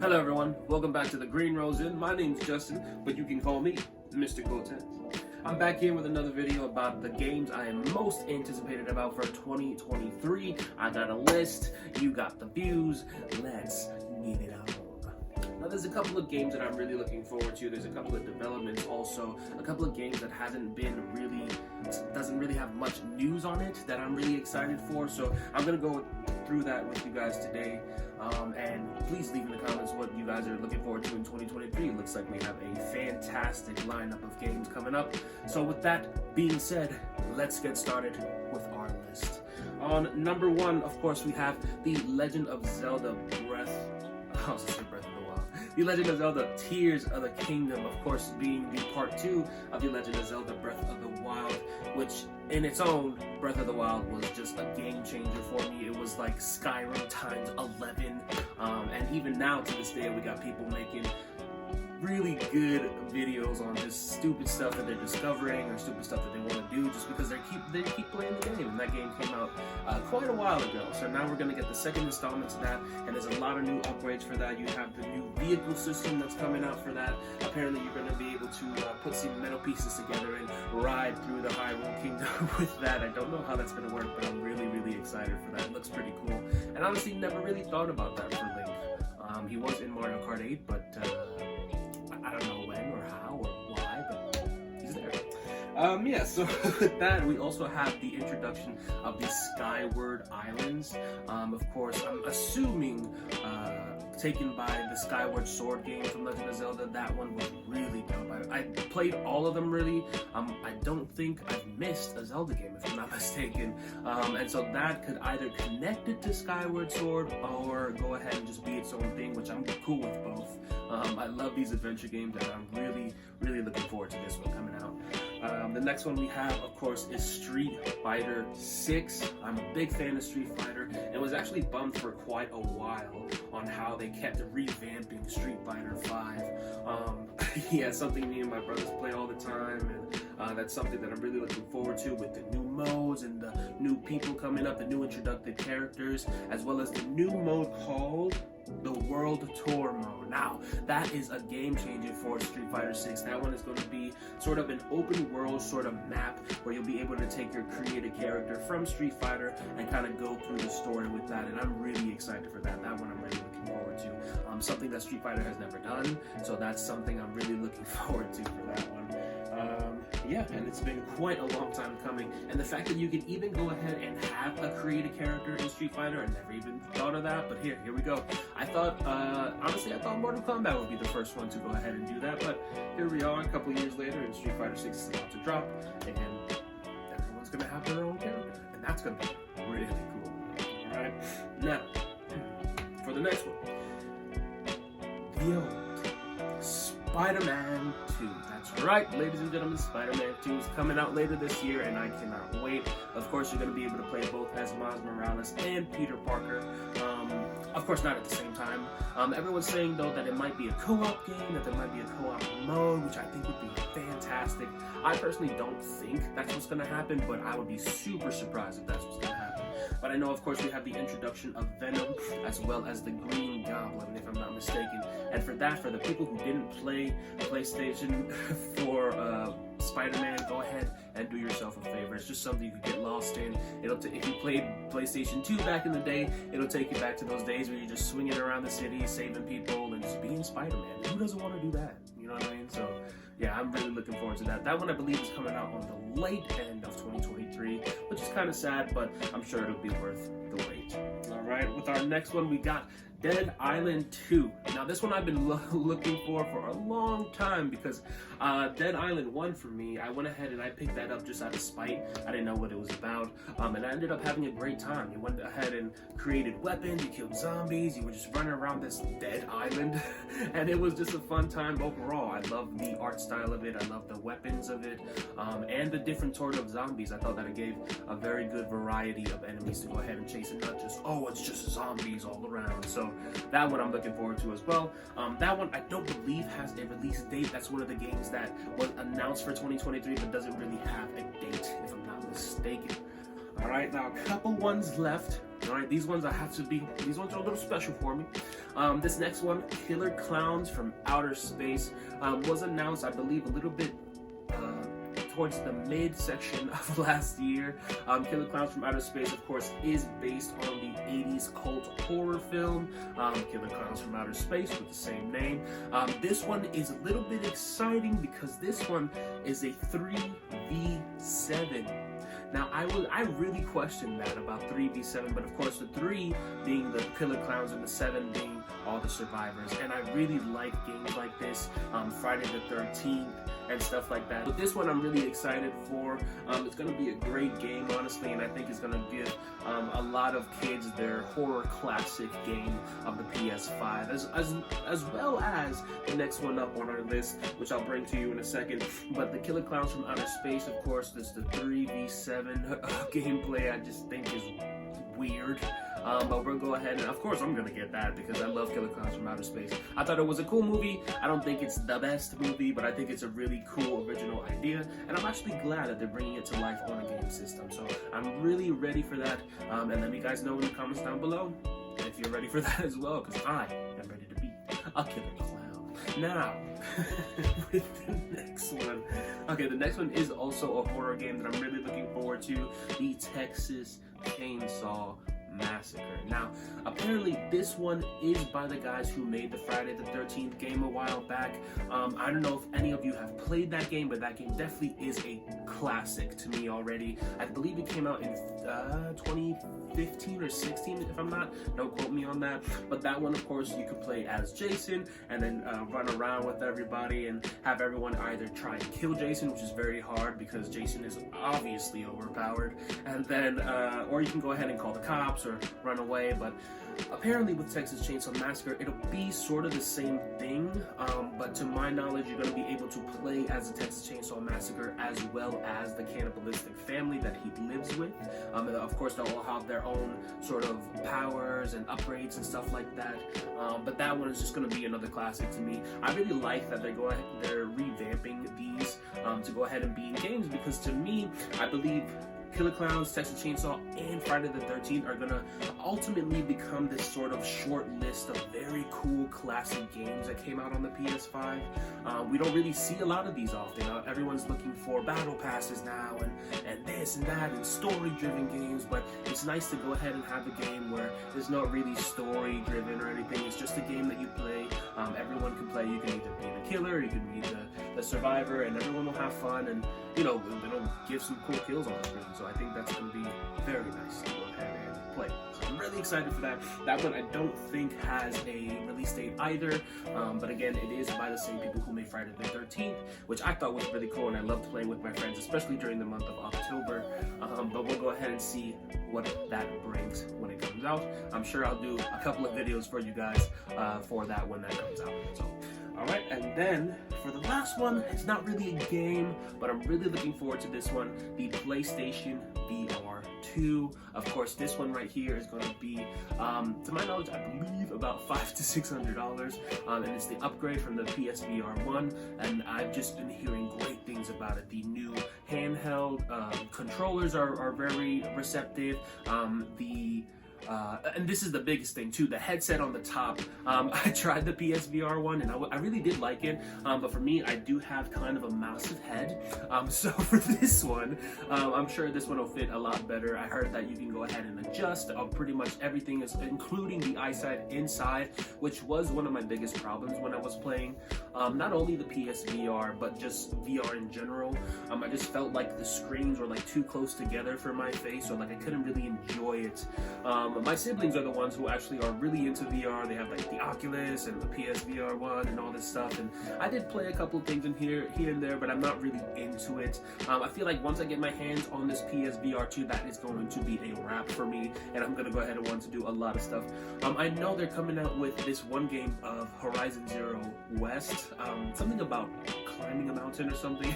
Hello everyone, welcome back to the Green Rose Inn. My name's Justin, but you can call me Mr. Cortez. I'm back here with another video about the games I am most anticipated about for 2023. I got a list, you got the views, let's get it on. Now there's a couple of games that I'm really looking forward to. There's a couple of developments also, a couple of games that doesn't really have much news on it that I'm really excited for. So I'm gonna go through that with you guys today. And please leave in the comments what you guys are looking forward to in 2023. It looks like we have a fantastic lineup of games coming up. So with that being said, let's get started with our list. On number one, of course, we have The Legend of Zelda The Legend of Zelda Tears of the Kingdom, of course, being the part 2 of The Legend of Zelda Breath of the Wild, which in its own, Breath of the Wild was just a game changer for me. It was like Skyrim times 11, and even now to this day we got people making really good videos on just stupid stuff that they're discovering or stupid stuff that they want to do just because they keep playing the game. And that game came out quite a while ago. So now we're going to get the second installment to that, and there's a lot of new upgrades for that. You have the new vehicle system that's coming out for that. Apparently you're going to be able to put some metal pieces together and ride through the Hyrule Kingdom with that. I don't know how that's going to work, but I'm really, really excited for that. It looks pretty cool. And honestly, never really thought about that for Link. He was in Mario Kart 8, but I don't know when or how or why, but he's there. Yeah, so with that, we also have the introduction of the Skyward Islands. Of course, I'm assuming taken by the Skyward Sword game from Legend of Zelda. That one was really dope. I played all of them really. I don't think I've missed a Zelda game, if I'm not mistaken. And so that could either connect it to Skyward Sword or go ahead and just be its own thing, which I'm cool with both. I love these adventure games, and I'm really, really looking forward to this one coming out. The next one we have, of course, is Street Fighter 6. I'm a big fan of Street Fighter, and was actually bummed for quite a while on how they kept revamping Street Fighter 5. Yeah, something me and my brothers play all the time, and that's something that I'm really looking forward to with the new modes and the new people coming up, the new introductory characters, as well as the new mode called the World Tour mode. Now, that is a game changer for Street Fighter 6. That one is going to be sort of an open world sort of map where you'll be able to take your created character from Street Fighter and kind of go through the story with that, and I'm really excited for that. That one I'm really looking forward to. Something that Street Fighter has never done, so that's something I'm really looking forward to for that one. Yeah, and it's been quite a long time coming, and the fact that you can even go ahead and have a created character in Street Fighter, I never even thought of that, but here we go. I thought, honestly, I thought Mortal Kombat would be the first one to go ahead and do that, but here we are a couple years later, and Street Fighter 6 is about to drop, and everyone's going to have their own character, and that's going to be really cool. Alright, now, for the next one, the old Spider-Man 2. That's right, ladies and gentlemen, Spider-Man 2 is coming out later this year, and I cannot wait. Of course, you're going to be able to play both as Miles Morales and Peter Parker. Of course, not at the same time. Everyone's saying, though, that it might be a co-op game, that there might be a co-op mode, which I think would be fantastic. I personally don't think that's what's going to happen, but I would be super surprised if that's what's going to happen. But I know, of course, we have the introduction of Venom, as well as the Green Goblin, if I'm not mistaken. And for that, for the people who didn't play PlayStation for Spider-Man, go ahead and do yourself a favor. It's just something you could get lost in. If you played PlayStation 2 back in the day, it'll take you back to those days where you're just swinging around the city, saving people, and just being Spider-Man. Who doesn't want to do that? You know what I mean? So, yeah, I'm really looking forward to that. That one, I believe, is coming out on the late end of 2023, which is kind of sad, but I'm sure it'll be worth the wait. All right, with our next one, we got Dead Island 2. Now, this one I've been looking for a long time because Dead Island 1 for me, I went ahead and I picked that up just out of spite. I didn't know what it was about, and I ended up having a great time. You went ahead and created weapons, you killed zombies, you were just running around this dead island, and it was just a fun time overall. I love the art style of it, I love the weapons of it, and the different sort of zombies. I thought that it gave a very good variety of enemies to go ahead and chase, and not just, oh, it's just zombies all around. So that one I'm looking forward to as well. That one I don't believe has a release date. That's one of the games that was announced for 2023 but doesn't really have a date, if I'm not mistaken. Alright, now a couple ones left. All right, these ones are a little special for me. This next one, Killer Clowns from Outer Space, was announced, I believe, a little bit towards the mid-section of last year. Killer Clowns from Outer Space, of course, is based on the 80s cult horror film, Killer Clowns from Outer Space, with the same name. This one is a little bit exciting because this one is a 3v7. Now, I really questioned that about 3v7, but of course the 3 being the Killer Clowns and the 7 being all the survivors. And I really like games like this, Friday the 13th and stuff like that. But this one I'm really excited for. It's going to be a great game, honestly, and I think it's going to give a lot of kids their horror classic game of the PS5, as well as the next one up on our list, which I'll bring to you in a second. But the Killer Clowns from Outer Space, of course, this the 3v7 gameplay I just think is weird. But we'll go ahead and, of course, I'm gonna get that because I love Killer Clowns from Outer Space. I thought it was a cool movie. I don't think it's the best movie, but I think it's a really cool original idea, and I'm actually glad that they're bringing it to life on a game system. So I'm really ready for that. And let me guys know in the comments down below if you're ready for that as well, because I am ready to be a killer clown. Now, with the next one. Okay, the next one is also a horror game that I'm really looking forward to, the Texas Chainsaw Massacre. Now, apparently this one is by the guys who made the Friday the 13th game a while back. I don't know if any of you have played that game, but that game definitely is a classic to me already. I believe it came out in 2015 or 16, if I'm not, don't quote me on that. But that one, of course, you could play as Jason and then run around with everybody and have everyone either try and kill Jason, which is very hard because Jason is obviously overpowered, and then or you can go ahead and call the cops or run away. But apparently with Texas Chainsaw Massacre, it'll be sort of the same thing, but to my knowledge, you're going to be able to play as the Texas Chainsaw Massacre as well as the cannibalistic family that he lives with. And of course, they'll all have their own sort of powers and upgrades and stuff like that. But that one is just going to be another classic to me. I really like that they're revamping these to go ahead and be in games, because to me, I believe Killer Clowns, Texas Chainsaw, and Friday the 13th are gonna ultimately become this sort of short list of very cool classic games that came out on the PS5. We don't really see a lot of these often. Everyone's looking for battle passes now and this and that and story-driven games, but it's nice to go ahead and have a game where there's not really story-driven or anything. It's just a game that you play. Everyone can play. You can either be the killer, you can be the survivor, and everyone will have fun, and it'll give some cool kills on the screen. So I think that's going to be very nice to go ahead and play. So I'm really excited for that. That one I don't think has a release date either, but again, it is by the same people who made Friday the 13th, which I thought was really cool, and I loved playing with my friends, especially during the month of October. But we'll go ahead and see what that brings when it comes out. I'm sure I'll do a couple of videos for you guys for that when that comes out. So. Alright, and then for the last one, it's not really a game, but I'm really looking forward to this one, the PlayStation VR 2. Of course, this one right here is going to be, to my knowledge, I believe about $500 to $600, and it's the upgrade from the PSVR 1, and I've just been hearing great things about it. The new handheld controllers are very receptive. And this is the biggest thing too, the headset on the top. I tried the PSVR one and I really did like it, but for me, I do have kind of a massive head, so for this one, I'm sure this one will fit a lot better. I heard that you can go ahead and adjust pretty much everything, including the eyesight inside, which was one of my biggest problems when I was playing, not only the PSVR, but just VR in general. I just felt like the screens were like too close together for my face, so like I couldn't really enjoy it. My siblings are the ones who actually are really into VR. They have like the Oculus and the PSVR 1 and all this stuff, and I did play a couple of things in here and there, but I'm not really into it. I feel like once I get my hands on this PSVR 2, that is going to be a wrap for me, and I'm gonna go ahead and want to do a lot of stuff. I know they're coming out with this one game of Horizon Zero West, something about climbing a mountain or something.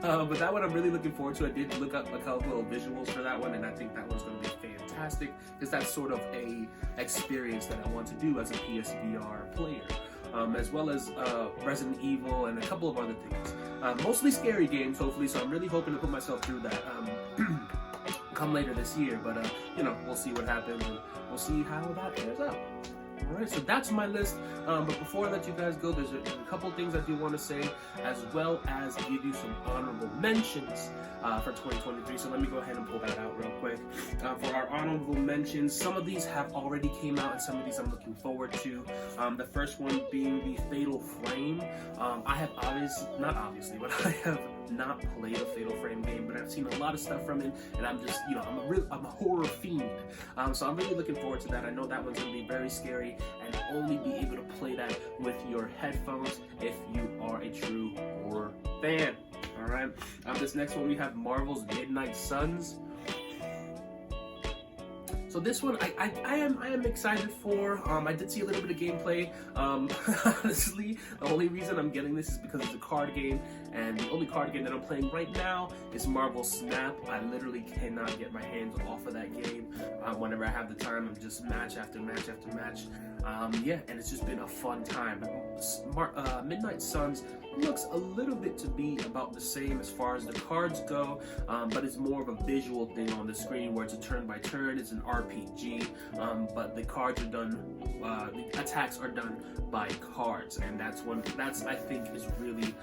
But that one I'm really looking forward to. I did look up a couple of visuals for that one, and I think that one's going to be fantastic, because that's sort of a experience that I want to do as a PSVR player, as well as Resident Evil and a couple of other things. Mostly scary games, hopefully, so I'm really hoping to put myself through that. come later this year. But you know, we'll see what happens, and we'll see how that plays out. Alright, so that's my list, but before I let you guys go, there's a couple things I do want to say, as well as give you some honorable mentions for 2023, so let me go ahead and pull that out real quick. For our honorable mentions, some of these have already came out, and some of these I'm looking forward to. The first one being the Fatal Frame. I have I have not played a Fatal Frame game, but I've seen a lot of stuff from it, and I'm just, you know, I'm a horror fiend, so I'm really looking forward to that. I know that one's gonna be very scary, and only be able to play that with your headphones if you are a true horror fan. All right. This next one we have Marvel's Midnight Suns. So this one I am excited for. I did see a little bit of gameplay. Honestly, the only reason I'm getting this is because it's a card game, and the only card game that I'm playing right now is Marvel Snap. I literally cannot get my hands off of that game. Whenever I have the time, I'm just match after match after match. Yeah, and it's just been a fun time. Midnight Suns looks a little bit to be about the same as far as the cards go, but it's more of a visual thing on the screen where it's a turn by turn. It's an RPG, but the cards are done, the attacks are done by cards, and that's I think is really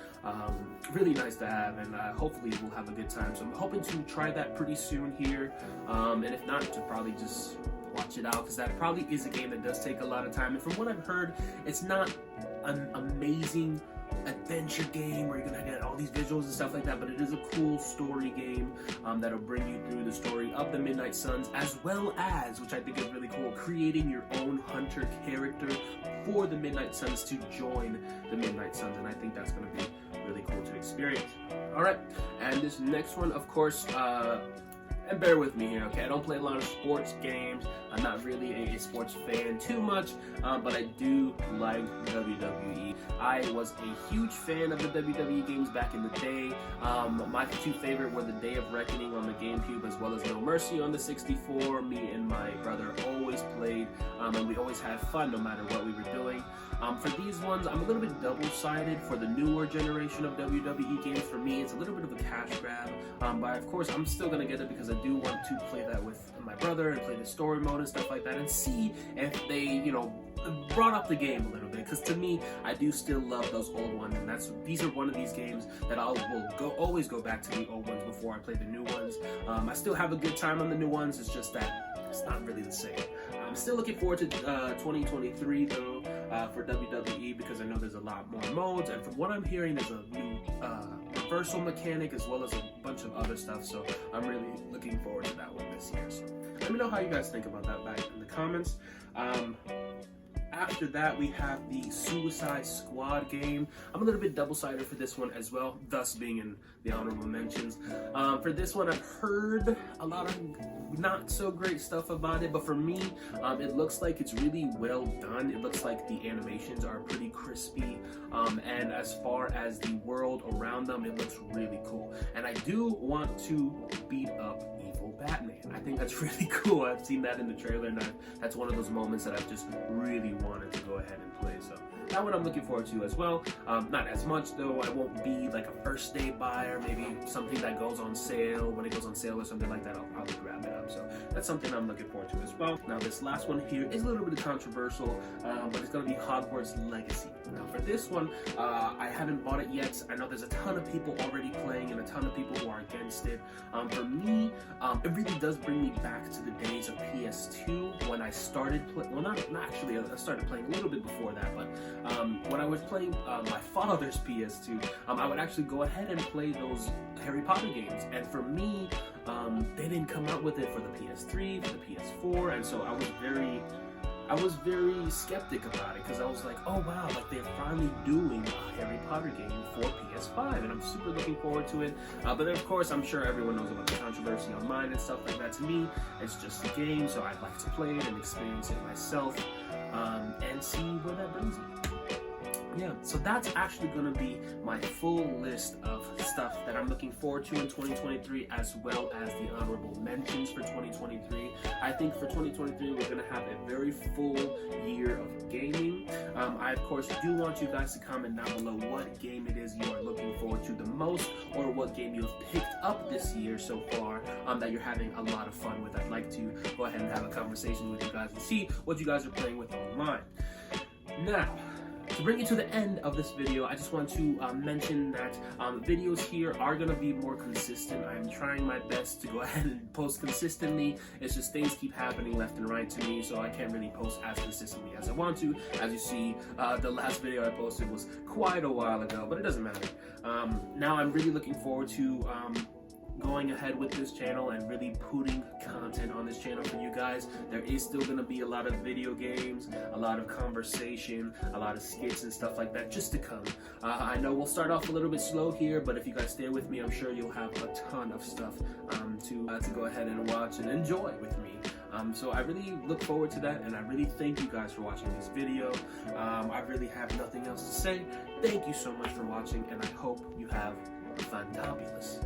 really nice to have, and hopefully we'll have a good time. So I'm hoping to try that pretty soon here, and if not, to probably just watch it out, because that probably is a game that does take a lot of time. And from what I've heard, it's not an amazing adventure game where you're gonna get all these visuals and stuff like that, but it is a cool story game that'll bring you through the story of the Midnight Suns, as well as, which I think is really cool, creating your own hunter character for the Midnight Suns to join the Midnight Suns, and I think that's gonna be really cool to experience. All right, and this next one, of course, and bear with me here, okay? I don't play a lot of sports games. I'm not really a sports fan too much, but I do like WWE. I was a huge fan of the WWE games back in the day. My two favorite were the Day of Reckoning on the GameCube, as well as No Mercy on the 64. Me and my brother always played, and we always had fun no matter what we were doing. For these ones, I'm a little bit double-sided. For the newer generation of WWE games, for me, it's a little bit of a cash grab. But of course, I'm still gonna get it because I do want to play that with my brother and play the story mode and stuff like that, and see if they, you know, brought up the game a little bit. Because to me, I do still love those old ones, and these are one of these games that always go back to the old ones before I play the new ones. I still have a good time on the new ones. It's just that it's not really the same. I'm still looking forward to 2023 though, for WWE, because I know there's a lot more modes, and from what I'm hearing, there's a new reversal mechanic as well as a bunch of other stuff, so I'm really looking forward to that one this year. So let me know how you guys think about that back in the comments. After that, we have the Suicide Squad game. I'm a little bit double-sided for this one as well, thus being in the honorable mentions. For this one, I've heard a lot of not so great stuff about it, but for me, it looks like it's really well done. It looks like the animations are pretty crispy, and as far as the world around them, it looks really cool. And I do want to beat up Evil Batman. I think that's really cool. I've seen that in the trailer, and that's one of those moments that I've just really wanted to go ahead and play. So that one I'm looking forward to as well. Not as much though. I won't be like a first day buyer. Maybe something that goes on sale. When it goes on sale or something like that, I'll probably grab it up. So that's something I'm looking forward to as well. Now this last one here is a little bit controversial, but it's going to be Hogwarts Legacy. Now for this one, I haven't bought it yet. I know there's a ton of people already playing and a ton of people who are against it. For me, it really does bring me back to the days of PS2 when I started playing. Well, not actually. I started playing a little bit before that, but when I was playing my father's PS2, I would actually go ahead and play those Harry Potter games. And for me, they didn't come out with it for the PS3, for the PS4, and so I was very skeptic about it, because I was like, oh wow, like they're finally doing a Harry Potter game for PS5, and I'm super looking forward to it. But then of course, I'm sure everyone knows about the controversy online and stuff like that. To me, it's just a game, so I'd like to play it and experience it myself, and see where that brings me. yeah, so that's actually going to be my full list of stuff that I'm looking forward to in 2023, as well as the honorable mentions for 2023. I think for 2023, we're going to have a very full year of gaming. I, of course, do want you guys to comment down below what game it is you are looking forward to the most, or what game you have picked up this year so far that you're having a lot of fun with. I'd like to go ahead and have a conversation with you guys and see what you guys are playing with online. Now, to bring you to the end of this video, I just want to mention that videos here are going to be more consistent. I'm trying my best to go ahead and post consistently. It's just things keep happening left and right to me, so I can't really post as consistently as I want to. As you see, the last video I posted was quite a while ago, but it doesn't matter. Now I'm really looking forward to going ahead with this channel and really putting content on this channel for you guys. There is still going to be a lot of video games, a lot of conversation, a lot of skits and stuff like that just to come. I know we'll start off a little bit slow here, but if you guys stay with me, I'm sure you'll have a ton of stuff to go ahead and watch and enjoy with me. So I really look forward to that, and I really thank you guys for watching this video. I really have nothing else to say. Thank you so much for watching, and I hope you have a fantabulous